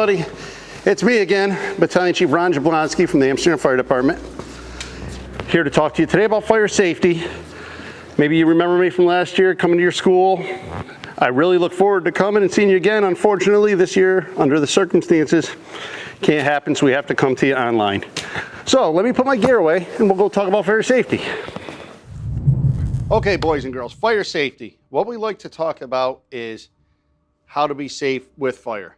everybody. It's me again, Battalion Chief Ron Jablonski from the Amsterdam Fire Department. Here to talk to you today about fire safety. Maybe you remember me from last year coming to your school. I really look forward to coming and seeing you again. Unfortunately, this year, under the circumstances, can't happen, so we have to come to you online. So let me put my gear away and we'll go talk about fire safety. Okay, boys and girls, fire safety. What we like to talk about is how to be safe with fire.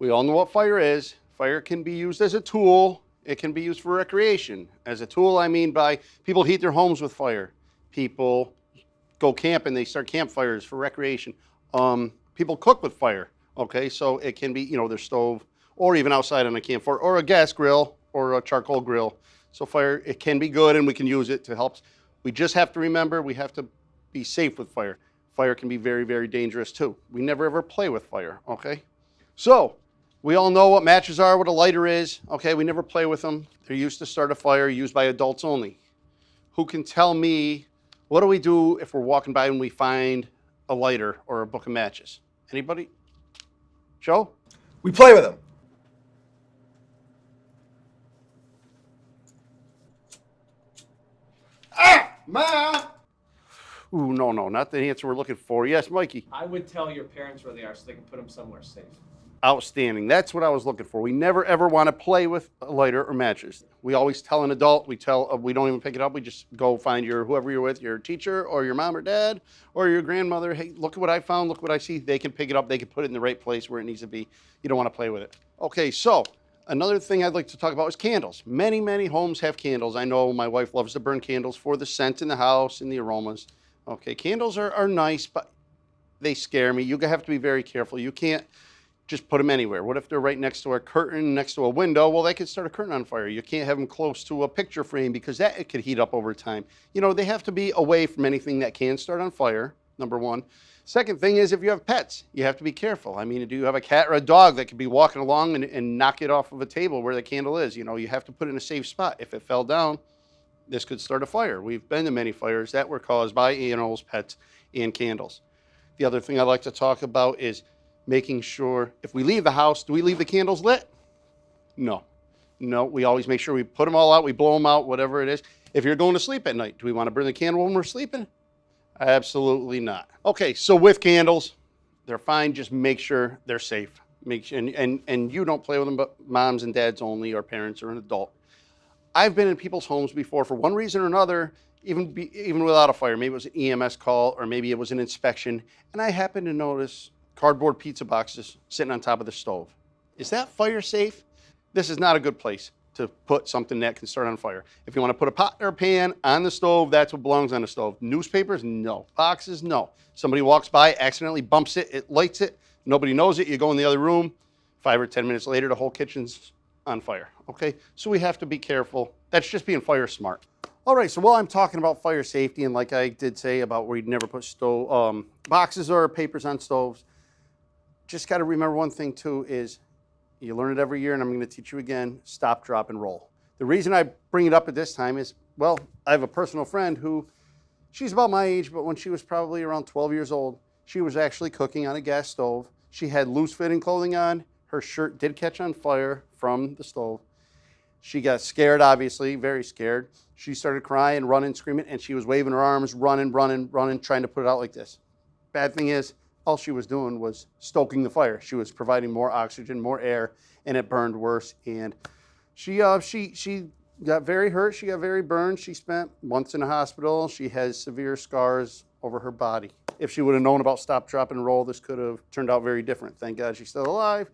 We all know what fire is. Fire can be used as a tool. It can be used for recreation. As a tool, I mean by people heat their homes with fire. People go camping, they start campfires for recreation. People cook with fire, okay? So it can be, their stove, or even outside on a campfire, or a gas grill, or a charcoal grill. So fire, it can be good and we can use it to help. We just have to remember we have to be safe with fire. Fire can be very, very dangerous too. We never ever play with fire, okay? So, we all know what matches are, what a lighter is, okay? We never play with them. They're used to start a fire, used by adults only. Who can tell me, what do we do if we're walking by and we find a lighter or a book of matches? Anybody? Joe? We play with them. Ah! Ma! Ooh, no, not the answer we're looking for. Yes, Mikey? I would tell your parents where they are so they can put them somewhere safe. Outstanding. That's what I was looking for. We never ever want to play with a lighter or matches. We always tell an adult, we don't even pick it up. We just go find whoever you're with, your teacher or your mom or dad or your grandmother. Hey, look at what I found. Look what I see. They can pick it up. They can put it in the right place where it needs to be. You don't want to play with it. Okay, so another thing I'd like to talk about is candles. Many, many homes have candles. I know my wife loves to burn candles for the scent in the house and the aromas. Okay, candles are nice, but they scare me. You have to be very careful. You can't just put them anywhere. What if they're right next to a curtain, next to a window? Well, they could start a curtain on fire. You can't have them close to a picture frame because it could heat up over time. They have to be away from anything that can start on fire, number one. Second thing is if you have pets, you have to be careful. I mean, do you have a cat or a dog that could be walking along and knock it off of a table where the candle is? You have to put it in a safe spot. If it fell down, this could start a fire. We've been to many fires that were caused by animals, pets, and candles. The other thing I'd like to talk about is making sure if we leave the house, do we leave the candles lit? No, we always make sure we put them all out, we blow them out, whatever it is. If you're going to sleep at night, do we want to burn the candle when we're sleeping? Absolutely not. Okay, so with candles, they're fine, just make sure they're safe. And you don't play with them, but moms and dads only, or parents or an adult. I've been in people's homes before for one reason or another, even without a fire. Maybe it was an EMS call or maybe it was an inspection, and I happened to notice cardboard pizza boxes sitting on top of the stove. Is that fire safe? This is not a good place to put something that can start on fire. If you want to put a pot or a pan on the stove, that's what belongs on the stove. Newspapers, no. Boxes, no. Somebody walks by, accidentally bumps it, it lights it, nobody knows it, you go in the other room, 5 or 10 minutes later, the whole kitchen's on fire, okay? So we have to be careful. That's just being fire smart. All right, so while I'm talking about fire safety, and like I did say about where you'd never put boxes or papers on stoves, just got to remember one thing too is you learn it every year, and I'm going to teach you again, stop, drop, and roll. The reason I bring it up at this time is, well, I have a personal friend who, she's about my age, but when she was probably around 12 years old, she was actually cooking on a gas stove. She had loose-fitting clothing on. Her shirt did catch on fire from the stove. She got scared, obviously, very scared. She started crying, running, screaming, and she was waving her arms, running, trying to put it out like this. Bad thing is, all she was doing was stoking the fire. She was providing more oxygen, more air, and it burned worse. And she got very hurt. She got very burned. She spent months in the hospital. She has severe scars over her body. If she would have known about stop, drop, and roll, this could have turned out very different. Thank God she's still alive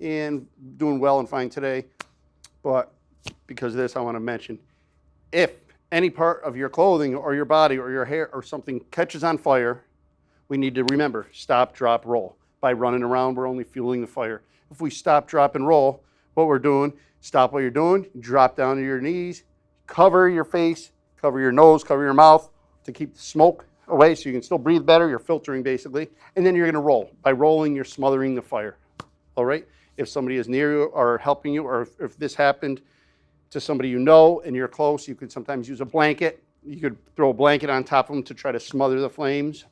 and doing well and fine today. But because of this, I want to mention, if any part of your clothing or your body or your hair or something catches on fire, we need to remember, stop, drop, roll. By running around, we're only fueling the fire. If we stop, drop, and roll, what we're doing, stop what you're doing, drop down to your knees, cover your face, cover your nose, cover your mouth to keep the smoke away so you can still breathe better. You're filtering basically. And then you're going to roll. By rolling, you're smothering the fire. All right? If somebody is near you or helping you, or if this happened to somebody you know and you're close, you could sometimes use a blanket. You could throw a blanket on top of them to try to smother the flames.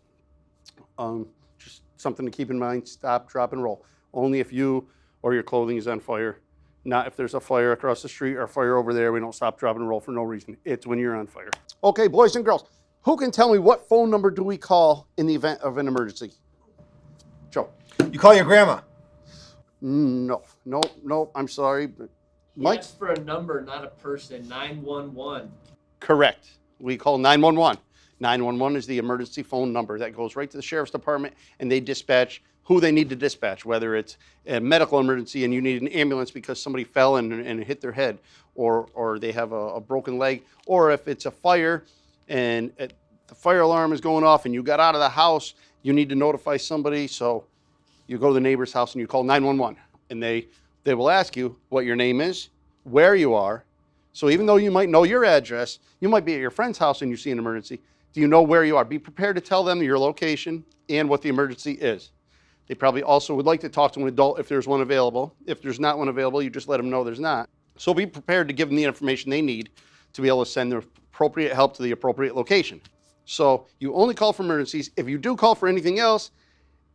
Just something to keep in mind, stop, drop, and roll. Only if you or your clothing is on fire. Not if there's a fire across the street or a fire over there. We don't stop, drop, and roll for no reason. It's when you're on fire. Okay, boys and girls, who can tell me what phone number do we call in the event of an emergency? Joe. You call your grandma. No, I'm sorry. But Mike? That's for a number, not a person. 911. Correct. We call 911. 911 is the emergency phone number that goes right to the sheriff's department, and they dispatch who they need to dispatch, whether it's a medical emergency and you need an ambulance because somebody fell and hit their head, or they have a broken leg, or if it's a fire and the fire alarm is going off and you got out of the house, you need to notify somebody, so you go to the neighbor's house and you call 911, and they will ask you what your name is, where you are. So even though you might know your address, you might be at your friend's house and you see an emergency. Do you know where you are? Be prepared to tell them your location and what the emergency is. They probably also would like to talk to an adult if there's one available. If there's not one available, you just let them know there's not. So be prepared to give them the information they need to be able to send the appropriate help to the appropriate location. So you only call for emergencies. If you do call for anything else,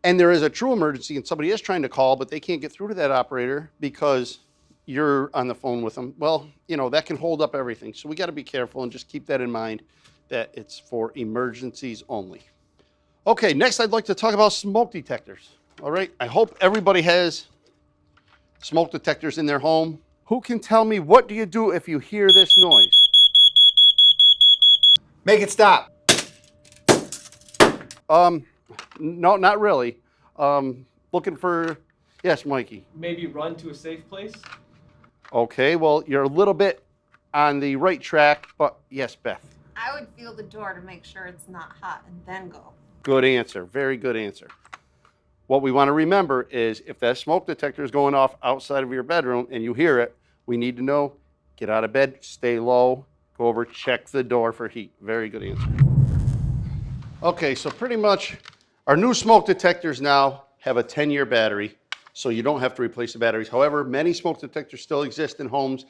and there is a true emergency and somebody is trying to call, but they can't get through to that operator because you're on the phone with them, well, that can hold up everything. So we got to be careful and just keep that in mind that it's for emergencies only. Okay, next I'd like to talk about smoke detectors. All right, I hope everybody has smoke detectors in their home. Who can tell me what do you do if you hear this noise? Make it stop. No, not really. Looking for, yes, Mikey. Maybe run to a safe place? Okay, well, you're a little bit on the right track, but yes, Beth. I would feel the door to make sure it's not hot and then go. Good answer, very good answer. What we want to remember is if that smoke detector is going off outside of your bedroom and you hear it, we need to know, get out of bed, stay low, go over, check the door for heat. Very good answer. Okay, so pretty much our new smoke detectors now have a 10-year battery, so you don't have to replace the batteries. However, many smoke detectors still exist in homes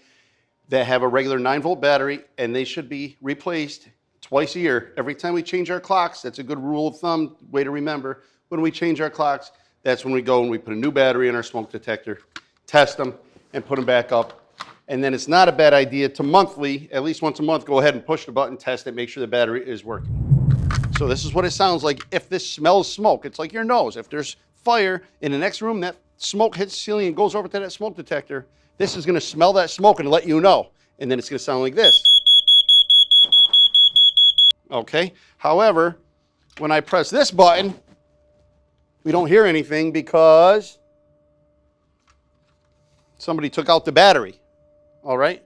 that have a regular 9-volt battery, and they should be replaced twice a year. Every time we change our clocks, that's a good rule of thumb, way to remember. When we change our clocks, that's when we go and we put a new battery in our smoke detector, test them, and put them back up. And then it's not a bad idea to monthly, at least once a month, go ahead and push the button, test it, make sure the battery is working. So this is what it sounds like if this smells smoke. It's like your nose. If there's fire in the next room, that smoke hits the ceiling and goes over to that smoke detector, this is going to smell that smoke and let you know. And then it's going to sound like this. Okay? However, when I press this button, we don't hear anything because somebody took out the battery. All right?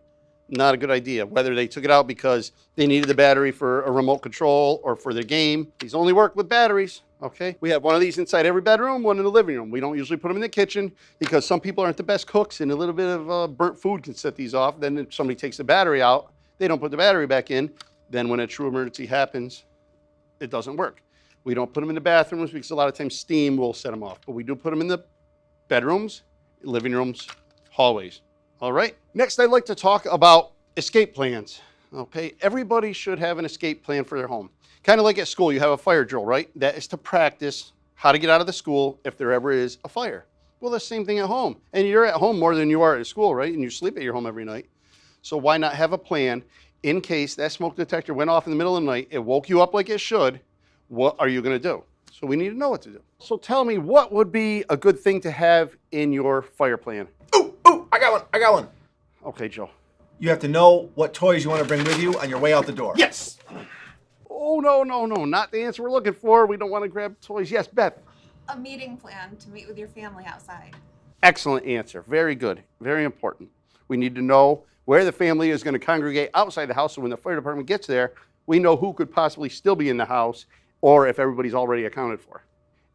Not a good idea. Whether they took it out because they needed the battery for a remote control or for their game. These only work with batteries. Okay? We have one of these inside every bedroom, one in the living room. We don't usually put them in the kitchen because some people aren't the best cooks and a little bit of burnt food can set these off. Then if somebody takes the battery out, they don't put the battery back in. Then when a true emergency happens, it doesn't work. We don't put them in the bathrooms because a lot of times steam will set them off. But we do put them in the bedrooms, living rooms, hallways. All right. Next, I'd like to talk about escape plans. Okay. Everybody should have an escape plan for their home. Kind of like at school, you have a fire drill, right? That is to practice how to get out of the school if there ever is a fire. Well, the same thing at home. And you're at home more than you are at school, right? And you sleep at your home every night. So why not have a plan in case that smoke detector went off in the middle of the night, it woke you up like it should, what are you going to do? So we need to know what to do. So tell me, what would be a good thing to have in your fire plan? Ooh, I got one. Okay, Joe. You have to know what toys you want to bring with you on your way out the door. Yes. Oh, no, not the answer we're looking for. We don't want to grab toys. Yes, Beth. A meeting plan to meet with your family outside. Excellent answer. Very good. Very important. We need to know where the family is going to congregate outside the house, so when the fire department gets there, we know who could possibly still be in the house or if everybody's already accounted for.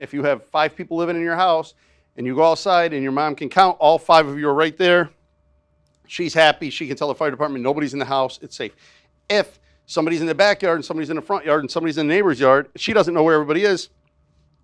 If you have 5 people living in your house and you go outside and your mom can count, all 5 of you are right there, she's happy, she can tell the fire department nobody's in the house, it's safe. If somebody's in the backyard and somebody's in the front yard and somebody's in the neighbor's yard, she doesn't know where everybody is.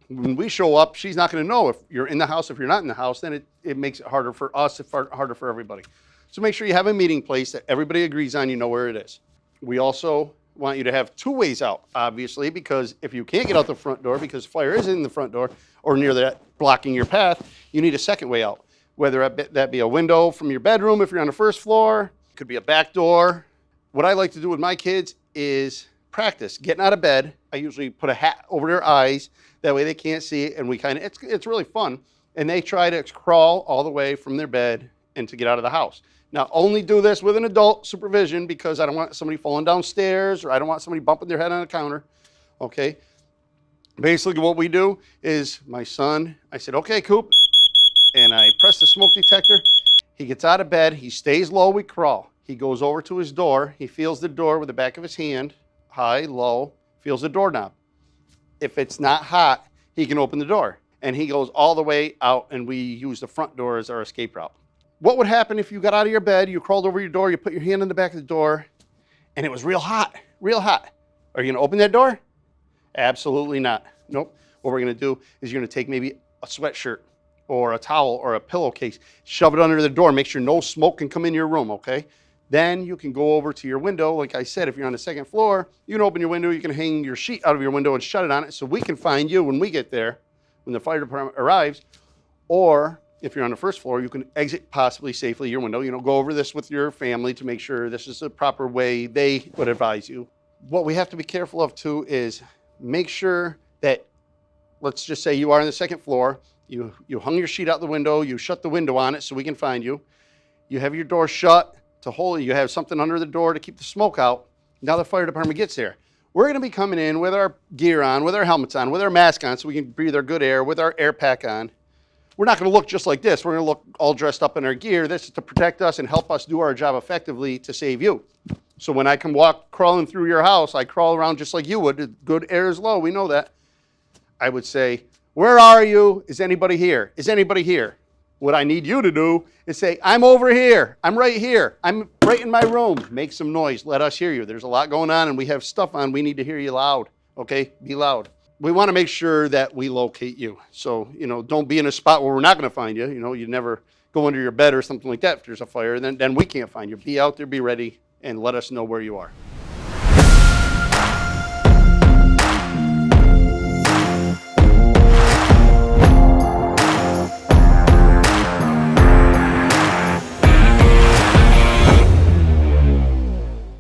When we show up, she's not going to know if you're in the house, if you're not in the house, then it makes it harder for us, harder for everybody. So make sure you have a meeting place that everybody agrees on, you know where it is. We also want you to have 2 ways out, obviously, because if you can't get out the front door because fire is in the front door or near that blocking your path, you need a second way out. whether that be a window from your bedroom if you're on the first floor, it could be a back door. What I like to do with my kids is practice getting out of bed. I usually put a hat over their eyes, that way they can't see it, and we kind of, it's really fun. And they try to crawl all the way from their bed and to get out of the house. Now, only do this with an adult supervision because I don't want somebody falling downstairs or I don't want somebody bumping their head on the counter, okay? Basically what we do is my son, I said, okay, Coop, and I press the smoke detector. He gets out of bed, he stays low, we crawl. He goes over to his door, he feels the door with the back of his hand, high, low, feels the doorknob. If it's not hot, he can open the door. And he goes all the way out, and we use the front door as our escape route. What would happen if you got out of your bed, you crawled over your door, you put your hand in the back of the door, and it was real hot, real hot? Are you gonna open that door? Absolutely not. Nope. What we're gonna do is you're gonna take maybe a sweatshirt or a towel or a pillowcase, shove it under the door, make sure no smoke can come in your room, okay? Then you can go over to your window. Like I said, if you're on the second floor, you can open your window, you can hang your sheet out of your window and shut it on it so we can find you when we get there, when the fire department arrives. Or if you're on the first floor, you can exit possibly safely your window. You know, go over this with your family to make sure this is the proper way they would advise you. What we have to be careful of too is make sure that, let's just say you are on the second floor, you hung your sheet out the window, you shut the window on it so we can find you. You have your door shut to hold, you have something under the door to keep the smoke out. Now the fire department gets there. We're gonna be coming in with our gear on, with our helmets on, with our mask on so we can breathe our good air, with our air pack on. We're not gonna look just like this. We're gonna look all dressed up in our gear. This is to protect us and help us do our job effectively to save you. So when I come crawling through your house, I crawl around just like you would. Good air is low, we know that. I would say, where are you? Is anybody here? Is anybody here? What I need you to do is say, I'm over here. I'm right here. I'm right in my room. Make some noise. Let us hear you. There's a lot going on and we have stuff on. We need to hear you loud. Okay? Be loud. We want to make sure that we locate you. So, don't be in a spot where we're not going to find you. You never go under your bed or something like that if there's a fire. Then we can't find you. Be out there, be ready, and let us know where you are.